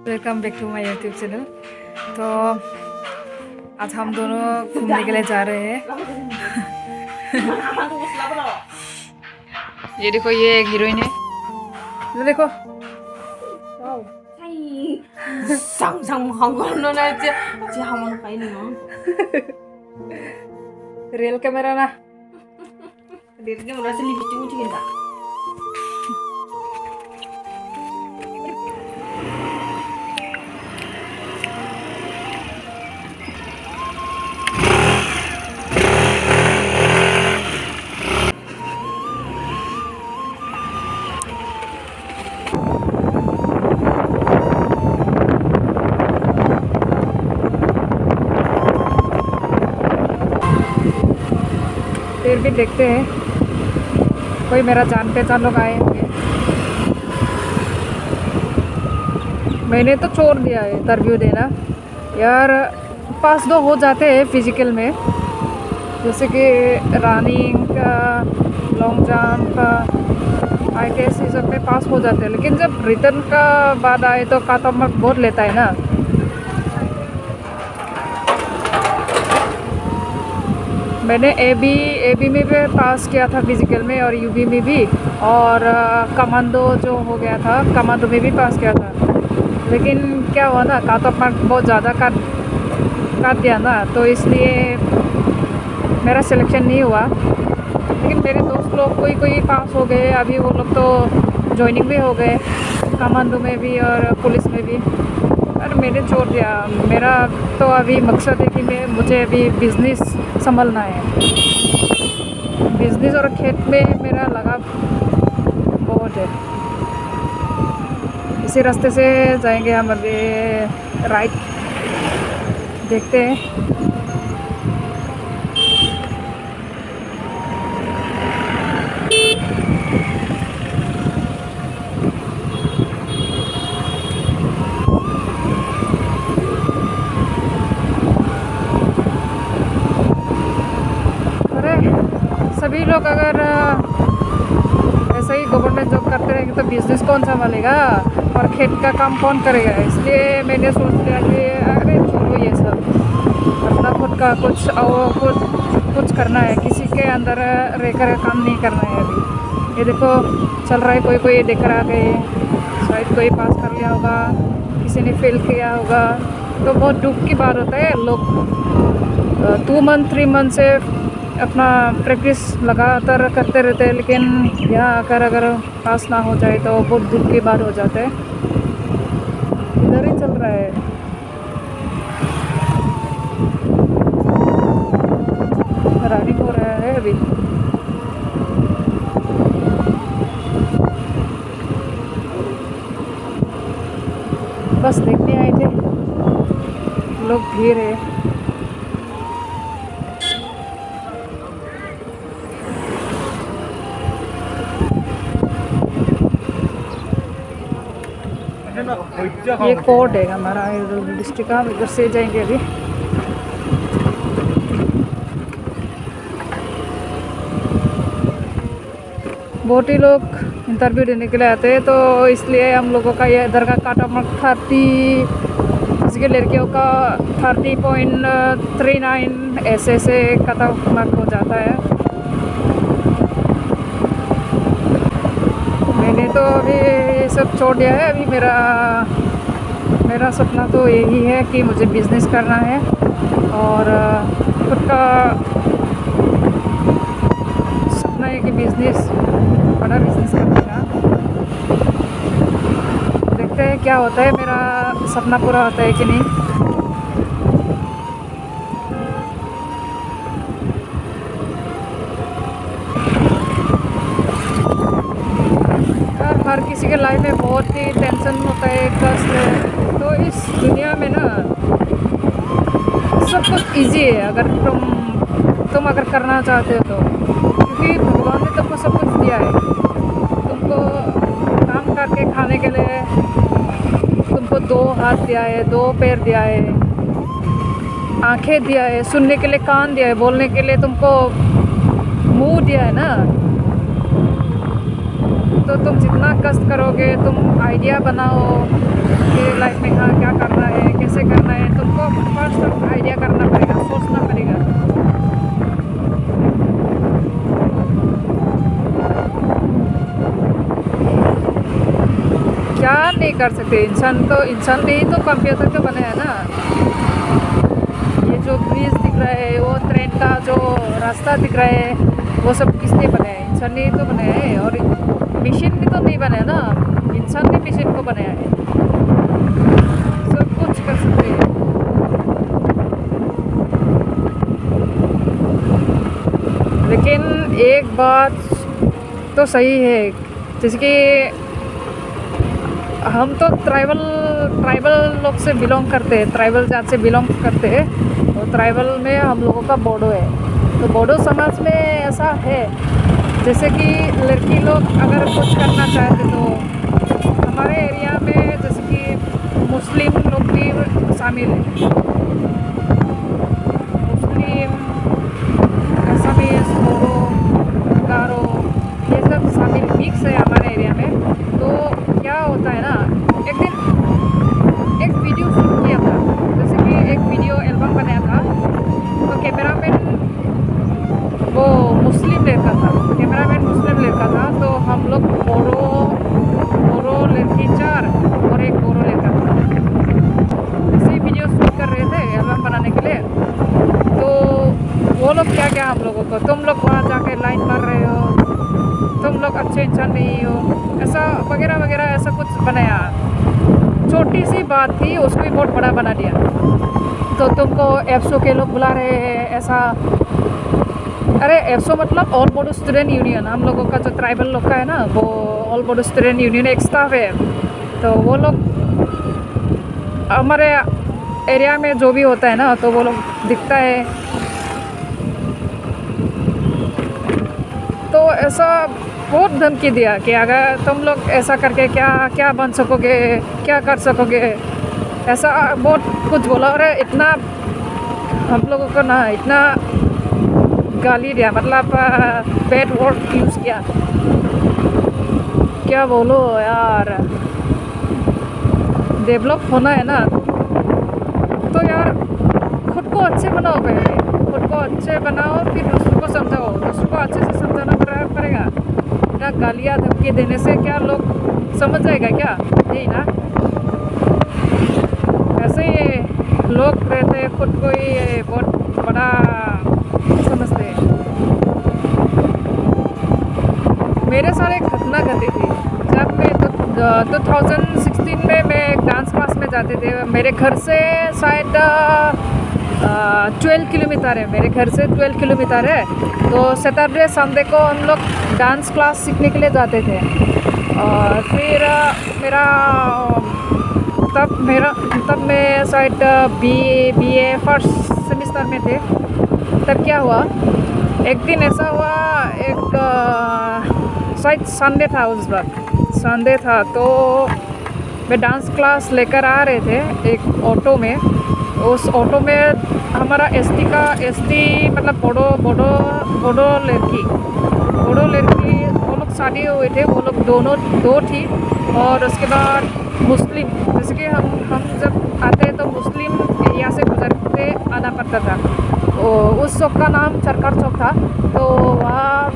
Welcome back to my YouTube channel. तो आज हम दोनों घूमने के लिए जा रहे हैं। ये देखो, ये एक हीरोइन है। ये देखो, रियल कैमरा ना। फिर भी देखते हैं, कोई मेरा जान पहचान लोग आए होंगे। मैंने तो छोड़ दिया है इंटरव्यू देना यार। पास दो हो जाते हैं फिजिकल में, जैसे कि रनिंग का, लॉन्ग जंप का, आई टेस्ट, ये सब में पास हो जाते हैं। लेकिन जब रिटर्न का बाद आए तो कट ऑफ मार्क बहुत लेता है ना। मैंने एबी में भी पास किया था फिजिकल में, और यूबी में भी, और कमांडो जो हो गया था, कमांडो में भी पास किया था। लेकिन क्या हुआ ना, कट ऑफ मार्क बहुत ज़्यादा काट दिया ना, तो इसलिए मेरा सिलेक्शन नहीं हुआ। लेकिन मेरे दोस्त लोग कोई पास हो गए, अभी वो लोग तो ज्वाइनिंग भी हो गए, कमांडो में भी और पुलिस में भी। और मैंने छोड़ दिया। मेरा तो अभी मकसद है कि मुझे अभी बिज़नेस संभलना है। बिज़नेस और खेत में मेरा लगाव बहुत है। इसी रास्ते से जाएंगे हम अभी, राइट देखते हैं। सभी लोग अगर ऐसा ही गवर्नमेंट जॉब करते रहेंगे तो बिज़नेस कौन संभालेगा और खेत का काम कौन करेगा। इसलिए मैंने सोच लिया कि अरे छोड़ो ये सब, अपना खुद का कुछ करना है। किसी के अंदर रहकर काम नहीं करना है। अभी ये देखो चल रहा है, कोई देख रहा है, शायद कोई पास कर लिया होगा, किसी ने फेल किया होगा। तो बहुत दुख की बात होता है। लोग 2 मंथ 3 मंथ से अपना प्रैक्टिस लगातार करते रहते हैं, लेकिन यहाँ आकर अगर पास ना हो जाए तो बहुत दुख की बात हो जाता है। इधर ही चल रहा है। रनिंग हो रहा है अभी। बस देखने आए थे, लोग भीड़ है। ये कोर्ट है हमारा डिस्ट्रिक्ट का, हम इधर से जाएंगे अभी। बहुत ही लोग इंटरव्यू देने के लिए आते हैं, तो इसलिए हम लोगों का ये इधर का कट ऑफ मार्क 30, इसके लड़कियों का 30.39 ऐसे कट ऑफ मार्क हो जाता है। मैंने तो अभी ये सब छोड़ दिया है। अभी मेरा सपना तो यही है कि मुझे बिज़नेस करना है और खुद का सपना है कि बड़ा बिज़नेस करने का। देखते हैं क्या होता है, मेरा सपना पूरा होता है कि नहीं। हर किसी के लाइफ में बहुत ही टेंशन होता है, कष्ट है। तो इस दुनिया में ना सब कुछ इजी है अगर तुम अगर करना चाहते हो तो, क्योंकि भगवान ने तुमको सब कुछ दिया है। तुमको काम करके खाने के लिए तुमको 2 हाथ दिया है, 2 पैर दिया है, आंखें दिया है, सुनने के लिए कान दिया है, बोलने के लिए तुमको मुंह दिया है ना। तो तुम जितना कष्ट करोगे, तुम आइडिया बनाओ कि लाइफ में कर सकते। इंसान ने ही तो कंप्यूटर को बनाया है ना। ये जो ब्रिज दिख रहा है, वो ट्रेन का जो रास्ता दिख रहा है, वो सब किसने बनाया है? इंसान ने ही तो बनाया है। और मशीन ने तो नहीं बनाया ना, इंसान ने मशीन को बनाया है। सब कुछ कर सकते हैं। लेकिन एक बात तो सही है, जैसे कि हम तो ट्राइबल लोग से बिलोंग करते हैं, ट्राइबल जात से बिलोंग करते हैं। तो ट्राइबल में हम लोगों का बोडो है। तो बोडो समाज में ऐसा है, जैसे कि लड़की लोग अगर कुछ करना चाहते तो हमारे एरिया में जैसे कि मुस्लिम लोग भी शामिल हैं। मुस्लिम, असमीज, बोडो, गारो, ये सब शामिल मिक्स है हमारे एरिया में। तो क्या होता है ना, एक दिन एक वीडियो शूट किया था, जैसे कि एक वीडियो एल्बम बनाया था। तो कैमरामैन वो मुस्लिम लड़का था, तो हम लोग बोरो लड़की 4 और एक बोरो लड़का था। इसी वीडियो शूट कर रहे थे एल्बम बनाने के लिए। तो वो लोग क्या हम लोगों को, तुम लोग वहाँ जाके लाइन मार रहे हो, तुम लोग अच्छे इंसान नहीं हो, ऐसा वगैरह वगैरह ऐसा कुछ बनाया। छोटी सी बात थी, उसको भी बहुत बड़ा बना दिया। तो तुमको एफसो के लोग बुला रहे हैं ऐसा। अरे एफसो मतलब ऑल बोडो स्टूडेंट यूनियन, हम लोगों का जो ट्राइबल लोग का है ना, वो ऑल बोडो स्टूडेंट यूनियन एक स्टाफ है। तो वो लोग हमारे एरिया में जो भी होता है ना, तो वो लोग दिखता है। तो ऐसा बहुत धमकी दिया कि अगर तुम लोग ऐसा करके क्या बन सकोगे, क्या कर सकोगे, ऐसा बहुत कुछ बोला। और इतना हम लोगों को ना इतना गाली दिया, मतलब बैड वर्ड यूज़ किया। क्या बोलो यार, डेवलप होना है ना, तो यार खुद को अच्छे बनाओ, पहले खुद को अच्छे बनाओ, फिर दूसरों को समझाओ। दूसरों को अच्छे से समझाना पड़ेगा। क्या गालियाँ धमकी देने से क्या लोग समझ जाएगा क्या? यही ना, ऐसे ही लोग रहते हैं, खुद को ही बहुत बड़ा समझते हैं। मेरे साथ एक घटना घटी थी जब मैं 2016 में मैं एक डांस क्लास में जाते थे। मेरे घर से शायद 12 किलोमीटर है, मेरे घर से 12 किलोमीटर है। तो सैटरडे संडे को हम लोग डांस क्लास सीखने के लिए जाते थे। और फिर तब मैं शायद BA फर्स्ट सेमिस्टर में थे। तब क्या हुआ, एक दिन ऐसा हुआ, एक शायद संडे था, उस वक्त संडे था। तो मैं डांस क्लास लेकर आ रहे थे एक ऑटो में। उस ऑटो में हमारा एसटी मतलब बोडो लड़की वो लोग शादी हुए थे। वो लोग दो थी। और उसके बाद मुस्लिम, जैसे कि हम जब आते हैं तो मुस्लिम एरिया से गुजर के आना पड़ता था। तो उस चौक का नाम सरकार चौक था। तो वहाँ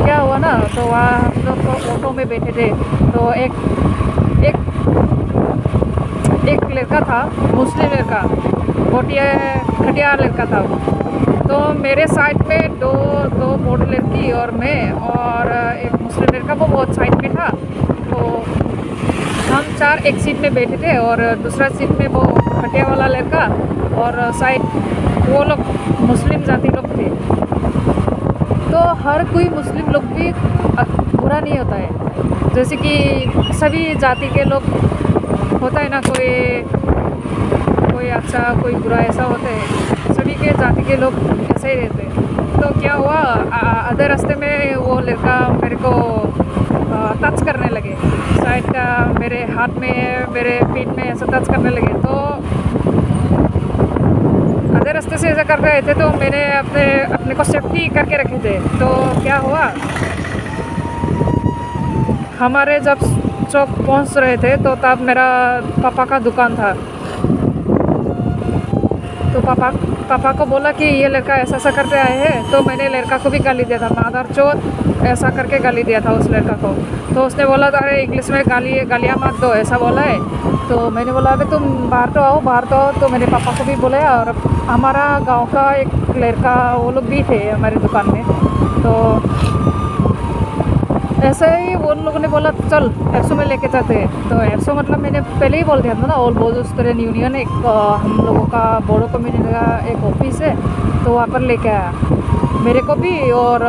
क्या हुआ ना, तो वहाँ हम लोग तो ऑटो में बैठे थे। तो एक लड़का था, मुस्लिम लड़का, बहुत घटिया लड़का था। तो मेरे साइड में दो बोडो लड़की और मैं, और एक मुस्लिम लड़का वो बहुत साइड में था। तो हम 4 एक सीट में बैठे थे, और दूसरा सीट में वो घटिया वाला लड़का, और साइड वो लोग मुस्लिम जाति लोग थे। तो हर कोई मुस्लिम लोग भी बुरा नहीं होता है, जैसे कि सभी जाति के लोग होता है ना, कोई अच्छा कोई बुरा, ऐसा होता है। सभी के जाति के लोग ऐसे ही रहते हैं। तो क्या हुआ, आधे रास्ते में वो लड़का मेरे को टच करने लगे, शायद मेरे हाथ में, मेरे पीठ में ऐसा टच करने लगे। तो आधे रास्ते से ऐसा कर रहे थे, तो मैंने अपने को सेफ्टी करके रखे थे। तो क्या हुआ, हमारे जब चौक पहुंच रहे थे, तो तब मेरा पापा का दुकान था। तो पापा को बोला कि ये लड़का ऐसा करके आए हैं। तो मैंने लड़का को भी गाली दिया था, मादर चोद ऐसा करके गाली दिया था उस लड़का को। तो उसने बोला था अरे इंग्लिश में गालियाँ मत दो, ऐसा बोला है। तो मैंने बोला अबे तुम बाहर तो आओ, बाहर तो आओ। तो मेरे पापा को भी बोला, और हमारा गांव का एक लड़का वो लोग भी थे हमारी दुकान में। तो ऐसे ही वो लोगों ने बोला चल एप्सो में लेके जाते हैं। तो एप्सो मतलब मैंने पहले ही बोल दिया था ना, ऑल बोडो स्टूडेंट यूनियन एक हम लोगों का बोडो कम्युनिटी का एक ऑफिस है, तो वहाँ पर लेके आया मेरे को भी। और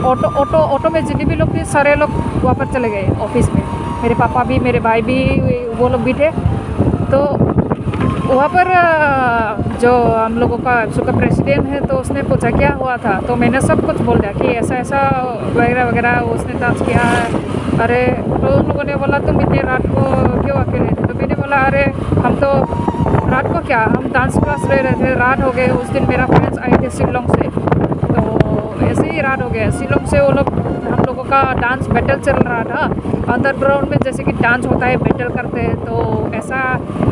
ऑटो में जितने भी लोग थे सारे लोग वहाँ पर चले गए ऑफिस में, मेरे पापा भी, मेरे भाई भी, वो लोग भी थे। तो वहाँ पर जो हम लोगों का एप्सो का प्रेसिडेंट है, तो उसने पूछा क्या हुआ था। तो मैंने सब कुछ बोल दिया कि ऐसा ऐसा वगैरह वगैरह उसने डांस किया है। अरे तो उन लोगों ने बोला तुम इतने रात को क्यों अकेले थे। तो मैंने बोला अरे हम तो रात को क्या, हम डांस क्लास ले रहे थे, रात हो गए। उस दिन मेरा फ्रेंड्स आए थे शिलोंग से, तो ऐसे ही रात हो गया। शिलोंग से वो लोग, हम लोगों का डांस बैटल चल रहा था अंडरग्राउंड में, जैसे कि डांस होता है बैटल करते हैं, तो ऐसा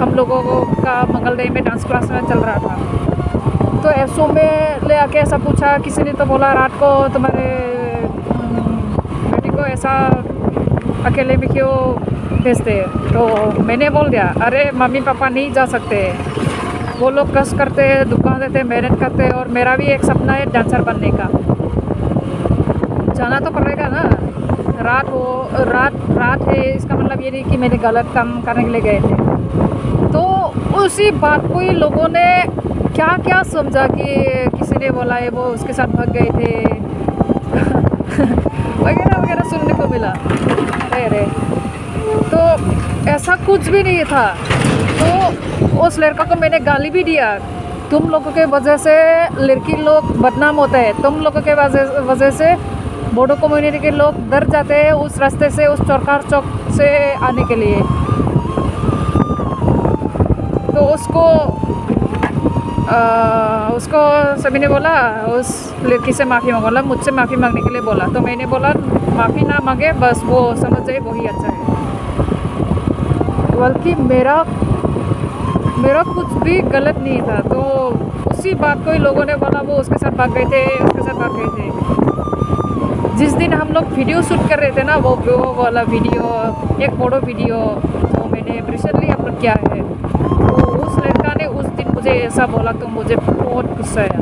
हम लोगों का मंगलडे में डांस क्लास में चल रहा था। तो एप्सो में ले आके ऐसा पूछा, किसी ने तो बोला रात को तुम्हारे बेटी को ऐसा अकेले में क्यों भेजते। तो मैंने बोल दिया अरे मम्मी पापा नहीं जा सकते, वो लोग कष्ट करते हैं, दुकान देते हैं, मेहनत करते हैं, और मेरा भी एक सपना है डांसर बनने का, जाना तो पड़ेगा ना। रात है, इसका मतलब ये नहीं कि मैंने गलत काम करने के लिए गए थे। तो उसी बात को ही लोगों ने क्या क्या समझा कि किसी ने बोला है वो उसके साथ भाग गए थे वगैरह वगैरह सुनने को मिला। अरे तो ऐसा कुछ भी नहीं था। तो उस लड़का को मैंने गाली भी दिया, तुम लोगों के वजह से लड़की लोग बदनाम होते हैं, तुम लोगों के वजह से बोडो कम्युनिटी के लोग डर जाते हैं उस रास्ते से, उस चौरकार चौक से आने के लिए। तो उसको सभी ने बोला, उस लड़की से माफ़ी मांगो, मतलब मुझसे माफ़ी मांगने के लिए बोला। तो मैंने बोला माफ़ी ना मांगे, बस वो समझ जाए वही अच्छा है। बल्कि मेरा कुछ भी गलत नहीं था। तो उसी बात को ही लोगों ने बोला वो उसके साथ भाग गए थे, उसके साथ भाग गए थे। जिस दिन हम लोग वीडियो शूट कर रहे थे ना, वो वाला वीडियो, एक फोटो वीडियो जो मैंने रिसेंटली अपलोड किया है, तो उस लड़का ने उस दिन मुझे ऐसा बोला तो मुझे बहुत गुस्सा आया।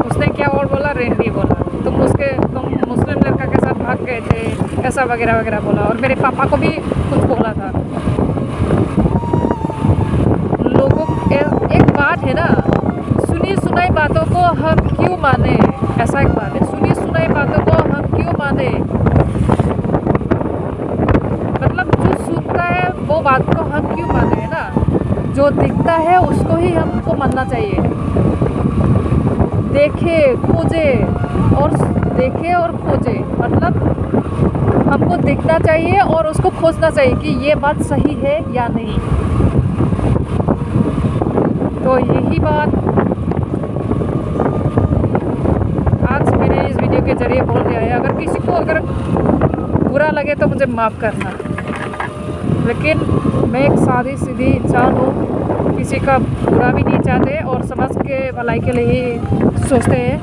उसने क्या और बोला, रेंडी बोला, तुम मुस्लिम लड़का के साथ भाग गए थे, ऐसा वगैरह वगैरह बोला। और मेरे पापा को भी कुछ बोला था। लोगों एक बात है ना, सुनी सुनाई बातों को हम क्यों माने, ऐसा एक बात है, सुनी सुनाई बातों को हम क्यों माने। मतलब जो सुनता है वो बात को हम क्यों माने, है ना। जो दिखता है उसको ही हमको मानना चाहिए। देखे और खोजे, मतलब हमको देखना चाहिए और उसको खोजना चाहिए कि ये बात सही है या नहीं। तो यही बात आज मैंने इस वीडियो के जरिए बोल दिया है। अगर किसी को अगर बुरा लगे तो मुझे माफ़ करना, लेकिन मैं एक सादी सीधी इंसान हूँ, किसी का बुरा भी नहीं चाहते और समाज के भलाई के लिए ही सोचते हैं।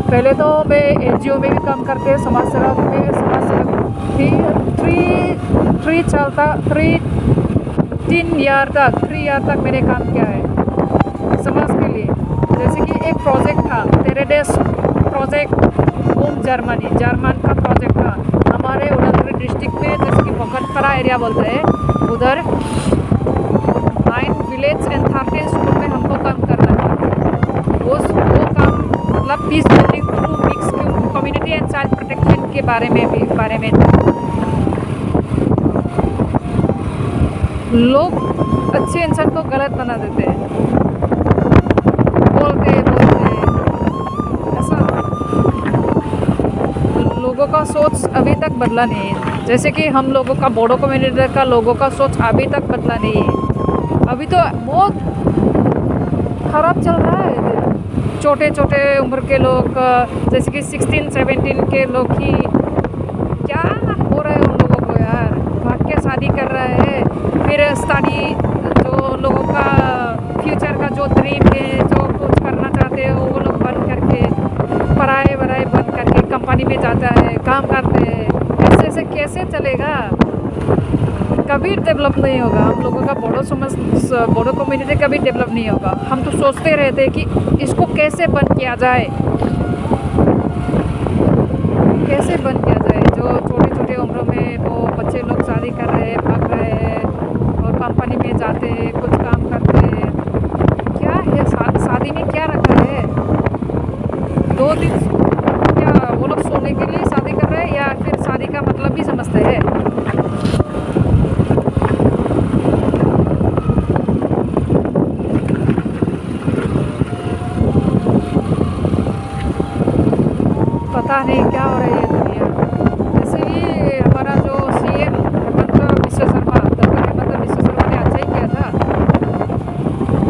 पहले तो मैं NGO में भी काम करते, समाज सेवा में समाज सेवा थी। 3 ईयर तक मैंने काम किया है समाज के लिए। जैसे कि एक प्रोजेक्ट था, टेरेडेस प्रोजेक्ट, होम जर्मन का प्रोजेक्ट था हमारे उदयपुर डिस्ट्रिक्ट में, जैसे कि भगतपरा एरिया बोलते हैं, उधर 9 विलेज एंड 13 स्कूल में हमको काम करना था। वो काम मतलब peace building through mix community and child protection के बारे में था। लोग अच्छे इंसान को गलत बना देते हैं, बोलते ऐसा। लोगों का सोच अभी तक बदला नहीं है। जैसे कि हम लोगों का बोडो कम्युनिटी का लोगों का सोच अभी तक बदला नहीं है। अभी तो बहुत खराब चल रहा है। छोटे उम्र के लोग, जैसे कि 16-17 के लोग ही क्या हो रहा है उन लोगों को यार, भाग के शादी कर रहा है। फिर स्टडी, जो लोगों का फ्यूचर का जो ड्रीम है, जो कुछ करना चाहते हैं, वो लोग बंद करके पढ़ाई बंद करके कंपनी में जाता है, काम करते हैं। ऐसे कैसे चलेगा? कभी डेवलप नहीं होगा। हम लोगों का बोडो कम्युनिटी कभी डेवलप नहीं होगा। हम तो सोचते रहते हैं कि इसको कैसे बंद किया जाए, कैसे बंद किया जाए। जो छोटी छोटी उम्र में वो बच्चे लोग शादी कर रहे हैं, भाग रहे हैं और कंपनी में जाते हैं, कुछ काम करते हैं। क्या है शादी में क्या रखा है? 2 दिन क्या वो लोग सोने के लिए शादी कर रहे हैं या फिर शादी का मतलब भी समझते हैं? पता नहीं क्या हो रही है दुनिया। जैसे कि हमारा जो सीएम हेमंत विश्व शर्मा, डॉक्टर हेमंत विश्व शर्मा ने अच्छा ही किया था।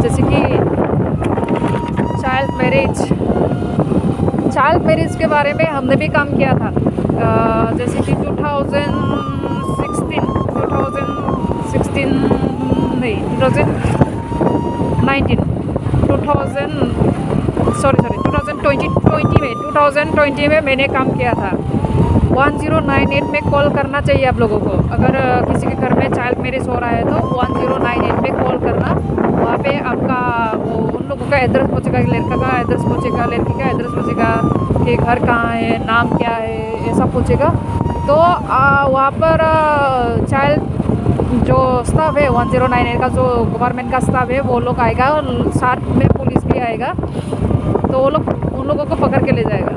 जैसे कि चाइल्ड मैरिज के बारे में हमने भी काम किया था। जैसे कि 2020 में मैंने काम किया था। 1098 में कॉल करना चाहिए आप लोगों को। अगर किसी के घर में चाइल्ड मैरिज हो रहा है तो 1098 में कॉल करना। वहाँ पे आपका वो उन लोगों का एड्रेस पूछेगा, लड़का का एड्रेस पूछेगा, लड़की का एड्रेस पूछेगा कि घर कहाँ है, नाम क्या है, ऐसा पूछेगा। तो वहाँ पर चाइल्ड जो स्टाफ है 1098 का, जो गवर्नमेंट का स्टाफ है, वो लोग आएगा और साथ में पुलिस भी आएगा। तो वो लोग उन लोगों को पकड़ के ले जाएगा।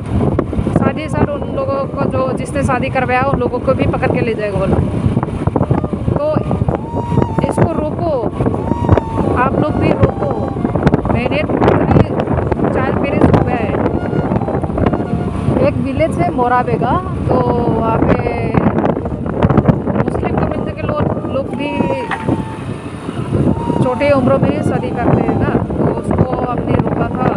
साथ ही साथ उन लोगों को जो जिसने शादी करवाया उन लोगों को भी पकड़ के ले जाएगा वो लोग। तो इसको रोको, आप लोग भी रोको। मैंने चाइल्ड मैरिज हो गया है। एक विलेज है मोराबेगा, तो वहाँ पे मुस्लिम कम्युनिटी के लोग भी छोटी उम्र में शादी करते हैं ना, तो उसको हमने रोका था।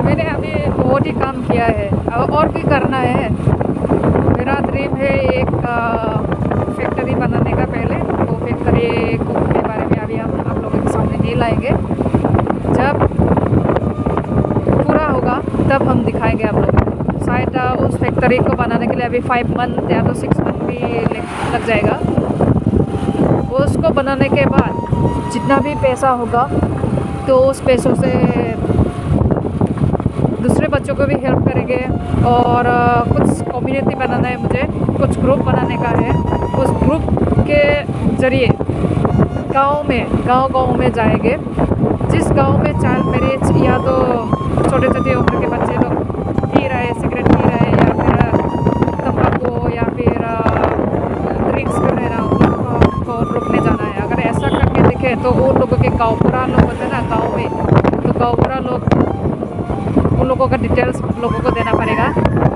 मैंने अभी बहुत ही काम किया है और भी करना है। मेरा ड्रीम है एक फैक्ट्री बनाने का। पहले वो फैक्ट्री के बारे में अभी हम आप लोगों के सामने नहीं लाएंगे। जब पूरा होगा तब हम दिखाएंगे आप लोगों को। शायद उस फैक्ट्री को बनाने के लिए अभी 5 मंथ या तो 6 मंथ भी लग जाएगा। उसको बनाने के बाद जितना भी पैसा होगा तो उस पैसों से दूसरे बच्चों को भी हेल्प करेंगे। और कुछ कम्युनिटी बनाना है मुझे, कुछ ग्रुप बनाने का है। उस ग्रुप के ज़रिए गांव में जाएंगे। जिस गांव में चाइल्ड मैरिज या तो छोटे उम्र के बच्चे लोग पी रहे हैं, सिगरेट पी रहे हैं या फिर तंबाकू या फिर ड्रिंक्स कर रहे हैं, उनको रोकने जाना है। अगर ऐसा करके दिखे तो वो लोगों के गाँव पूरा लोग होते हैं ना गाँव में, तो गाँव पूरा लोग उन लोगों का डिटेल्स लोगों को देना पड़ेगा।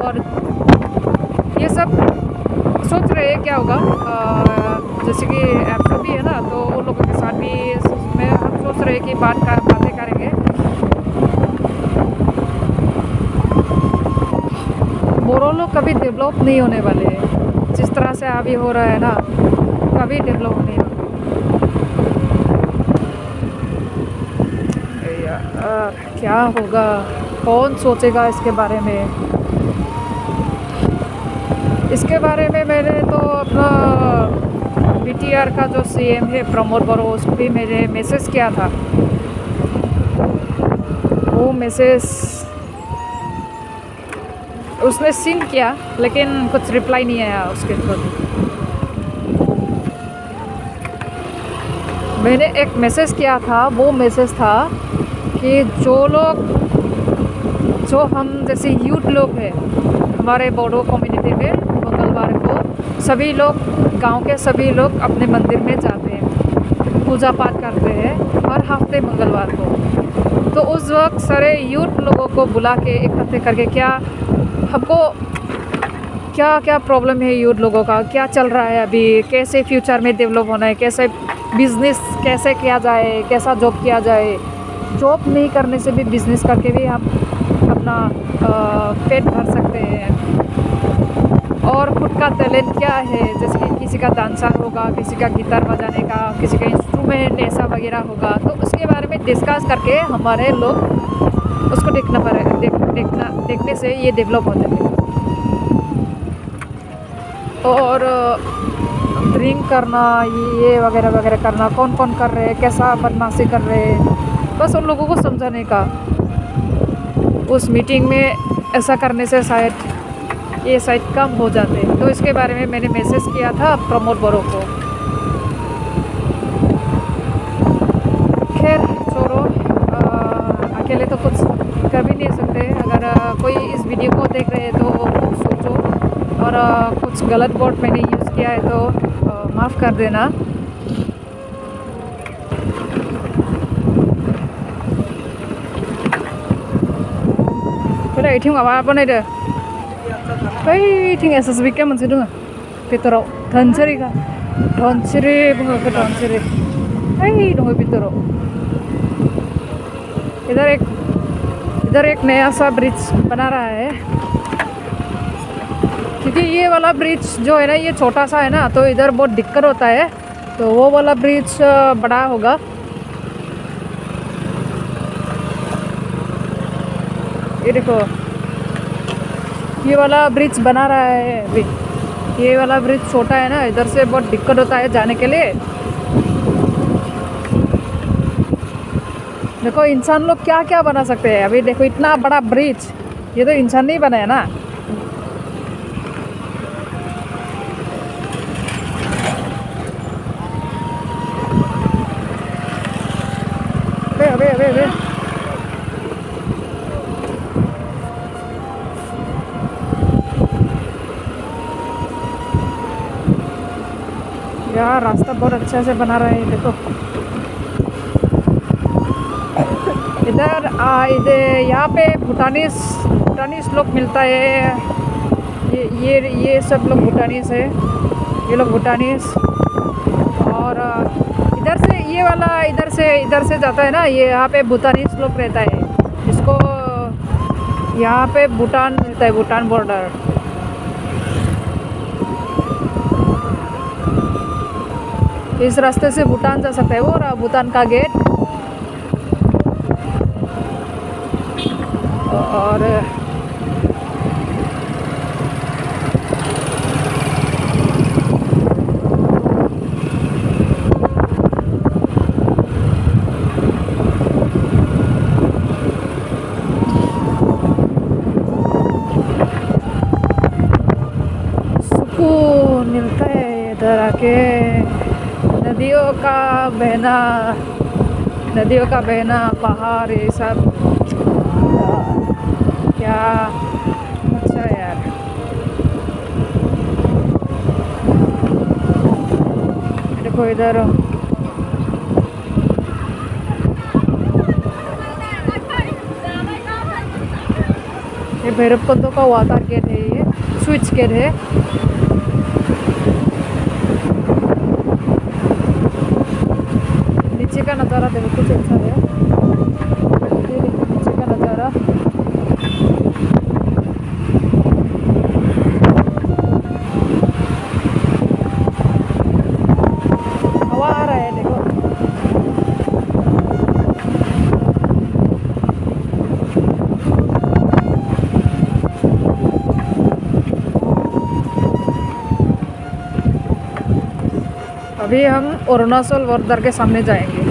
और ये सब सोच रहे हैं क्या होगा। जैसे कि एप्सो भी है ना, तो उन लोगों के साथ भी में हम सोच रहे हैं कि बातें करेंगे। बोरो लोग कभी डेवलप नहीं होने वाले हैं। जिस तरह से अभी हो रहा है ना, कभी डेवलप नहीं होगा। यार क्या होगा, कौन सोचेगा इसके बारे में। इसके बारे में मैंने तो अपना बीटीआर का जो सीएम है प्रमोद बोरो, उसको भी मैंने मैसेज किया था। वो मैसेज उसने सीन किया लेकिन कुछ रिप्लाई नहीं आया उसके थ्रू। मैंने एक मैसेज किया था, वो मैसेज था कि जो हम जैसे यूथ लोग हैं हमारे बोडो कम्युनिटी में, मंगलवार को सभी लोग गांव के सभी लोग अपने मंदिर में जाते हैं, पूजा पाठ करते हैं हर हफ्ते मंगलवार को। तो उस वक्त सारे यूथ लोगों को बुला के इकट्ठे करके हमको क्या प्रॉब्लम है यूथ लोगों का, क्या चल रहा है अभी, कैसे फ्यूचर में डेवलप होना है, कैसे बिज़नेस कैसे किया जाए, कैसा जॉब किया जाए। जॉब नहीं करने से भी बिज़नेस करके भी हम अपना पेट भर सकते हैं और खुद किसका टैलेंट क्या है, जैसे कि किसी का डांसर होगा, किसी का गिटार बजाने का, किसी का इंस्ट्रूमेंट ऐसा वगैरह होगा, तो उसके बारे में डिस्कस करके हमारे लोग उसको देखने से ये डेवलप होते थे। और ड्रिंक करना, ये वगैरह वगैरह करना, कौन कौन कर रहे हैं, कैसा बदमाशी कर रहे हैं, बस उन लोगों को समझाने का। उस मीटिंग में ऐसा करने से शायद ये शायद कम हो जाते, तो इसके बारे में मैंने मैसेज किया था प्रमोद बरो को। खैर छोड़ो, अकेले तो कुछ कर भी नहीं सकते। अगर कोई इस वीडियो को देख रहे हैं तो कुछ सोचो, और कुछ गलत वर्ड मैंने यूज़ किया है तो माफ़ कर देना। Đây थिं माबा बनायदो, बैथिं SSB के मोनसे दङ भितराव, धनसिरि बुङो बेखौ धनसिरि, ओइ दङ भितराव। इधर एक नया सा ब्रिज बना रहा है, क्योंकि ये वाला ब्रिज जो है ना ये छोटा सा है ना, तो इधर बहुत दिक्कत होता है, तो वो वाला ब्रिज बड़ा होगा। ये देखो, ये वाला ब्रिज बना रहा है अभी। ये वाला ब्रिज छोटा है ना, इधर से बहुत दिक्कत होता है जाने के लिए। देखो इंसान लोग क्या क्या बना सकते हैं। अभी देखो इतना बड़ा ब्रिज, ये तो इंसान नहीं बनाया ना। अबे यार रास्ता बहुत अच्छा से बना रहे हैं। देखो इधर यहाँ पे भूटानीस लोग मिलता है। ये सब लोग भूटानीस है, ये लोग भूटानीस। और इधर से ये वाला इधर से जाता है ना, ये यहाँ पे भूटानीस लोग रहता है, जिसको यहाँ पे भूटान रहता है, भूटान बॉर्डर। इस रास्ते से भूटान जा सकता है, वो रहा भूटान का गेट। और सुकून मिलता है इधर आके। नदियों का बहना, पहाड़, ये सब क्या अच्छा है यार। देखो इधर ये भैरवकुंड का वाटर गेट है, ये स्विच गेट है। नीचे का नज़ारा देखो कुछ अच्छा है, ये देखो नीचे का नज़ारा। हवा आ रहा है देखो। अभी हम अरुणाचल बॉर्डर के सामने जाएंगे।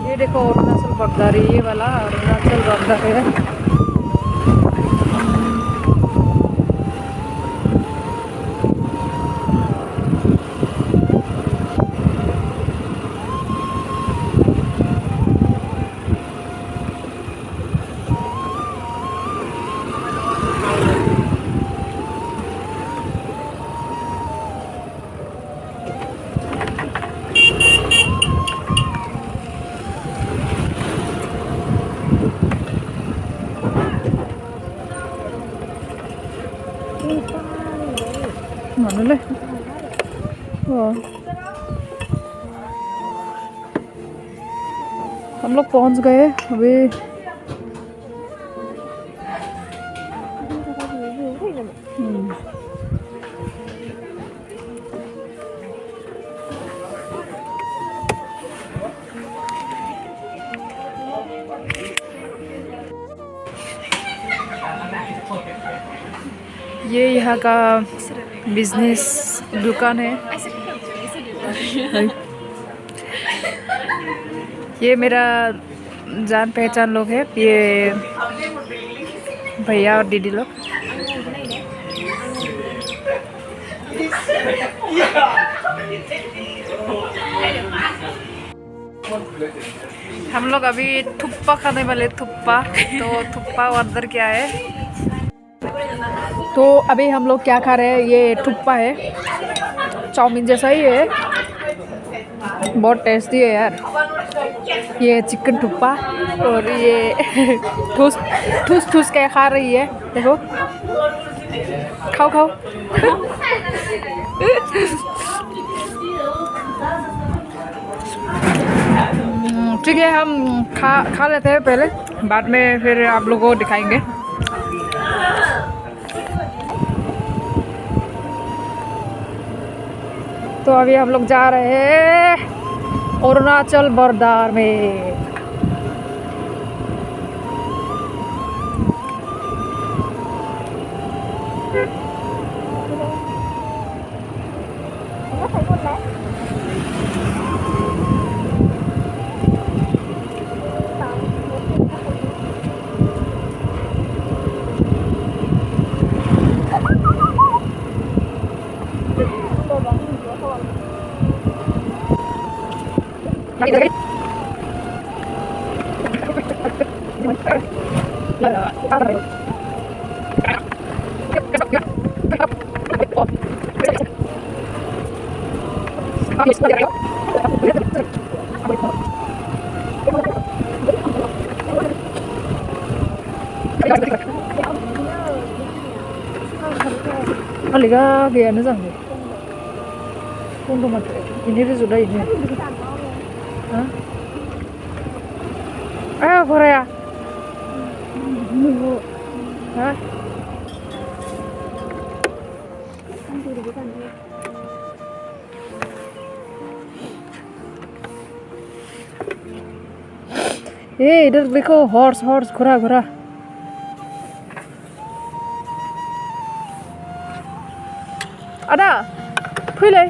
ये देखो अरुणाचल बॉर्डर, ये वाला अरुणाचल बॉर्डर है। mana leh? वाह, हम लोग पहुंच गए। अभी ये यहाँ का बिजनेस दुकान है। ये मेरा जान पहचान लोग है, ये भैया और दीदी लोग। हम लोग अभी थुप्पा खाने वाले, थुप्पा। तो थुप्पा ऑर्डर किया है। तो अभी हम लोग क्या खा रहे हैं, ये थुप्पा है, चाउमीन जैसा ही है, बहुत टेस्टी है यार। ये चिकन थुप्पा और ये ठूस ठूस के खा रही है, देखो, खाओ खाओ। ठीक है, हम खा लेते हैं पहले, बाद में फिर आप लोगों को दिखाएंगे। तो अभी हम लोग जा रहे हैं अरुणाचल बर्दार में। Aliga gaya na sang. Kung dumat ini rin sudah ini. Hah? Ayo Korea. Hah? इधर देखो, हॉर्स हॉर्स, घोड़ा घोड़ा। Ada, file.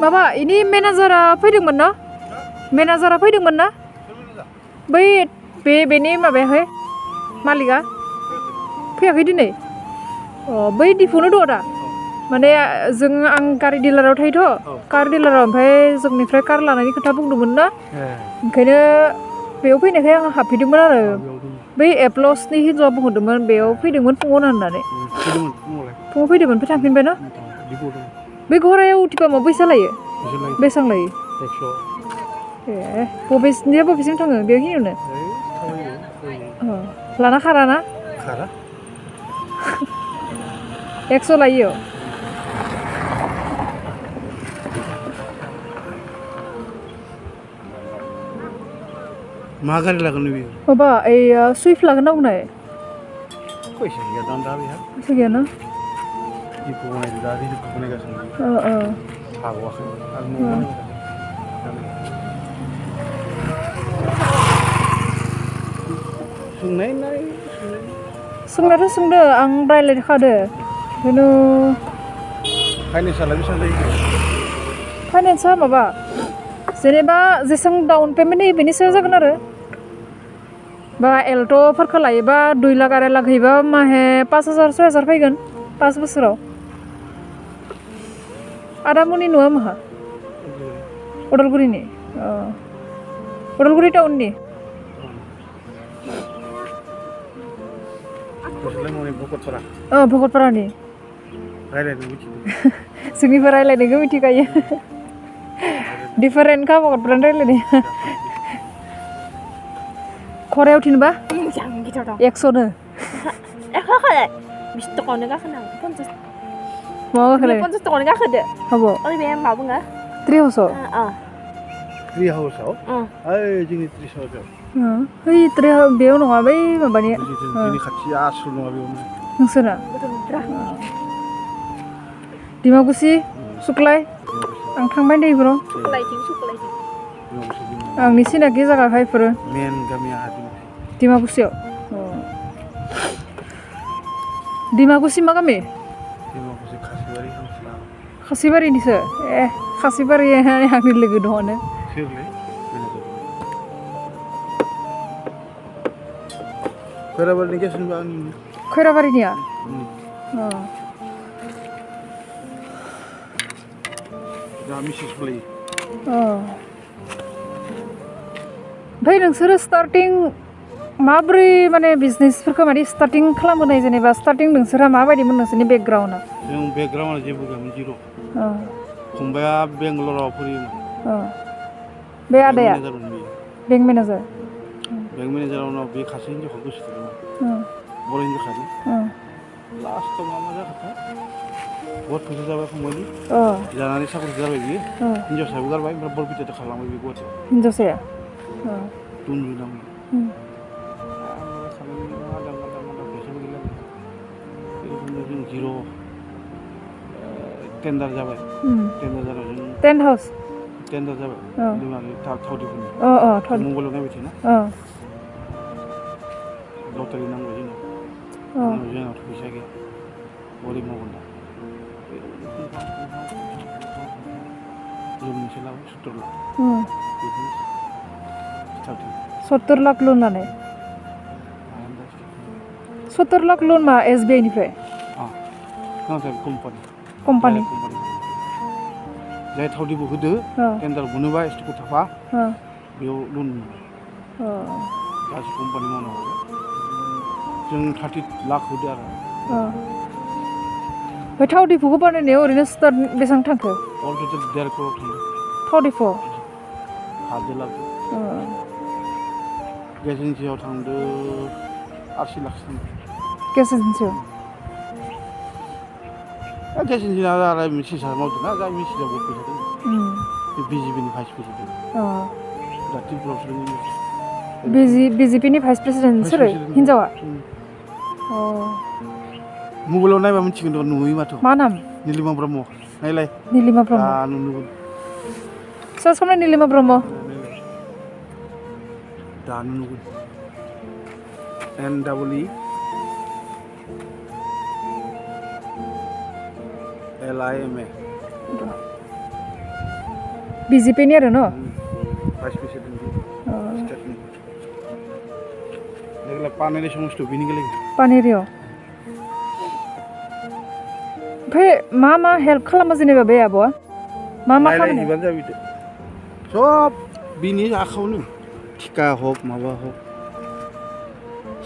Bapak, ini manajer फैदोंमोन ना? मेनेजारा फैदोंमोन ना? बै बेनि माबायाहाय मालिका फैयाखै दिनै? बै दिफुनो दङ दा? माने जों आं गारि डिलाराव थायोथ', कार डिलाराव, ओमफ्राय जोंनिफ्राय कार लानायनि खोथा बुंदोंमोन ना? ओंखायनो बेयाव फैनायखाय आं हाबफैदोंमोन आरो। बै एप्लसनि हिन्जावा बुंहरदोंमोन बेयाव फैदोंमोन फुङावनो होननानै। फुङाव फैदोंमोन, ओमफ्राय थांफिनबाय ना? बै घरायाव उथिबा बेसेबां लायो? बेसेबां लायो? 100। बबेसिनिया बबेसिम थाङो बेखिनियावनो? लाना खारा ना? खारा। 100 लायो। मा गारि लागोन बेयो? माबा सुइफ्ट लागोन ना उनाय? फैसा गैया दां दा बेहा। फैसा गैया ना? दिपु बनायदो दा, दिपु बनायगासिनो। हागवाखै आरो न'आव सोंनायाथ' सोंदो, आं रायज्लायखादो, ओंखायनो फाइनान्सआलाय बेसेबां जायो? फाइनान्सआ माबा जेनेबा जेसेबां डाउन पेमेन्ट होयो बेनि सायाव जागोन आरो। बा एल्ट'फोरखौ लायोबा 2 लाख 2.5 लाख होयोबा माहे 5,000 6,000 फैगोन 5 बोसोराव। आदामोननि न'आ माहा? उदालगुरिनि। उदालगुरि टाउननि। भकतपारानि। जोंनिफ्राय रायज्लायनायखौ मिथिखायो। डिफारेन्टखा भकतपारानि रायज्लायनाया। खरायाव थिनबा 100नो। 20 थाखायावनो गाखोनांगौ। 50 मा गाखोनो? 50 थाखायावनो गाखोदो। हाबो। ओइ बे मा बुङो? ट्रि हाउसआव। ट्रि हाउसआव? ओइ जोंनि ट्रि हाउसआव। ओइ ट्रि हाउस बेयाव नङा, बै माबानि। जोंनि खाथिया आसुल नङा बेयावनो। नोंसोरना? डिमाकुसि, सुक्लाय। आं थांबाय दे इफोराव। सुक्लायथिं। आंनि सिनाखि जायगाखा इफोरो मेन गामिया हादिमा डिमाकुसियाव डिमाकुसि मा गामि डिमाकुसि खासिबारि हांसला खासिबारिनिसो खासिबारि आंनि लोगो दङनो सोरलै खैराबारिनि गेजेरजोंबो आंनि खैराबारिनिया जा मिसेस फैयो ओमफ्राय नोंसोरो स्टार्टिं माब्रै माने बिजनेसफोरखौ माने स्टार्टिं खालामबोनाय जेनेबा स्टार्टिं नोंसोरहा माबायदिमोन नोंसोरनि बेकग्राउन्डआ जों बेकग्राउन्डआ जेबो गैयामोन जिर' फंबाया बेंगालराव फरायोमोन बे आदाया बेंक मेनेजार बेंक मेनेजाराव उनाव बे खासे हिन्जावखौ गोसो थोदोंमोन बर' हिन्जावखानि लास्टआव मा जाखोथाय बहुत फैसा जाबाय फंबायनि जानानै साख्रि जाबाय बियो हिन्जावसायाबो गारबाय ओमफ्राय बरपेटायाव खालामबाय बे गुवाहाटियाव हिन्जावसाया दुनजु नाम जों जिर' टेन्डार जाबाय टेन्डार जानायाव जों टेन्ट हाउस टेन्डार जाबाय थावदिफोरनि मबाइलाव नायबाय थायोना लटारि नांगौ जोंनावथ' फैसा गैया गरिब मावगोन दा लोन मोनसे लाबाय 70 लाख ल'न लानाय 70 लाख ल'न मा SBI निफ्राय कम्पानि जाय थावदिबो होदो टेन्डार मोनोबा एसटिखौ थाफा बेयाव ल'न गासै कम्पानि मावनांगौ जों 30 लाख होदो आरो ओमफ्राय थाव दिफुखौ बानायनायाव ओरैनो स्टार्ट बेसेबां थांखो अल टटेल 1.5 करोड़ थांदों थाव दिफु हाजो लाख गेस एजेन्सियाव थांदो 80 लाखसो थांदो गेस एजेन्सियाव गेस एजेन्सिया आरो मिसिसा मावदों ना जाय मिसिसा बहुत फैसा दं बे बिजेपिनि भाइस प्रेसिडेन्ट दा त्रिपुरायाव बिजेपिनि भाइस प्रेसिडेन्ट सोर हिन्जावा मबाइलाव नायबा मिथिगोन थ' नुयो माथो मा नाम निलिमा ब्रह्म नायलाय निलिमा ब्रह्म नुगोन सार्च खालामनाय निलिमा ब्रह्म दा नुगोन NEELIMA बिजेपिनि आरो न भाइस प्रेसिडेन्ट स्टेटनि लेगला पानेरि समस्त बिनि गेले पानेरियाव ओमफ्राय मा हेल्प खालामो जेनेबा बे आब'आ मा खालामो सब बिनि आखायावनो थिका हक माबा हक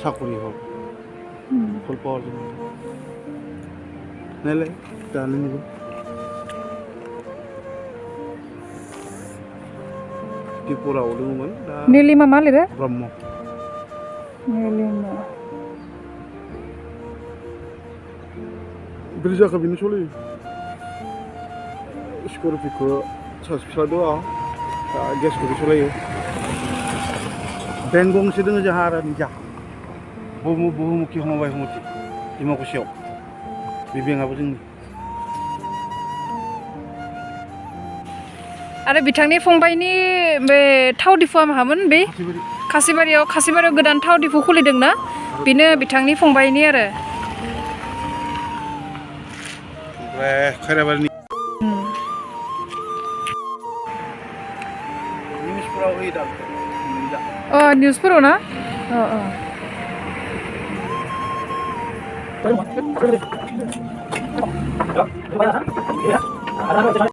साकरि हक फुल पावार नायलाय दानो नुगोन त्रिपुरायाव दङमोन दा निलिमा मा लिरो ब्रह्म निलिमा ब्रिजाखौ बेनो सलियो स्करपिअखौ सासे फिसा दङ गेसखौबो सलायो बेंक गंसे दङ जोंहा आरो निजा बहुमुखि समबाय समिति डिमाकुसियाव बे बेंकआबो जोंनि आरो बिथांनि फंबायनि बे थाव दिफुआ माहामोन बे खासिबारियाव गोदान थाव दिफु खुलिदों ना बेनो बिथांनि फंबायनि आरो ओमफ्राय खैराबारिनि निउसफोराव होयो दा निउसफोराव ना